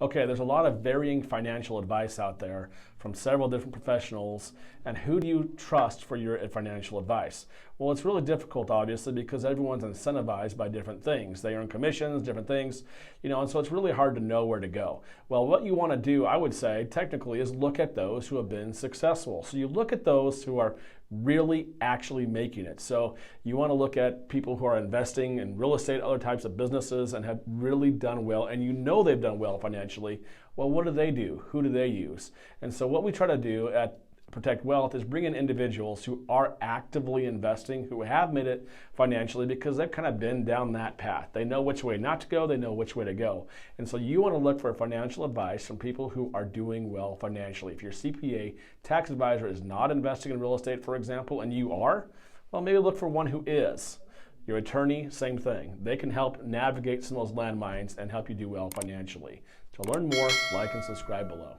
Okay, there's a lot of varying financial advice out there from several different professionals, and who do you trust for your financial advice? Well, it's really difficult, obviously, because everyone's incentivized by different things. They earn commissions, different things, and so it's really hard to know where to go. Well, what you want to do, I would say, technically, is look at those who have been successful. So you look at those who are really actually making it. So you want to look at people who are investing in real estate, other types of businesses, and have really done well, and you know they've done well financially. Well, what do they do? Who do they use? And so what we try to do at Protect Wealth is bring in individuals who are actively investing, who have made it financially because they've kind of been down that path. They know which way not to go, they know which way to go. And so you want to look for financial advice from people who are doing well financially. If your CPA tax advisor is not investing in real estate, for example, and you are, well, maybe look for one who is. Your attorney, same thing. They can help navigate some of those landmines and help you do well financially. To learn more, like and subscribe below.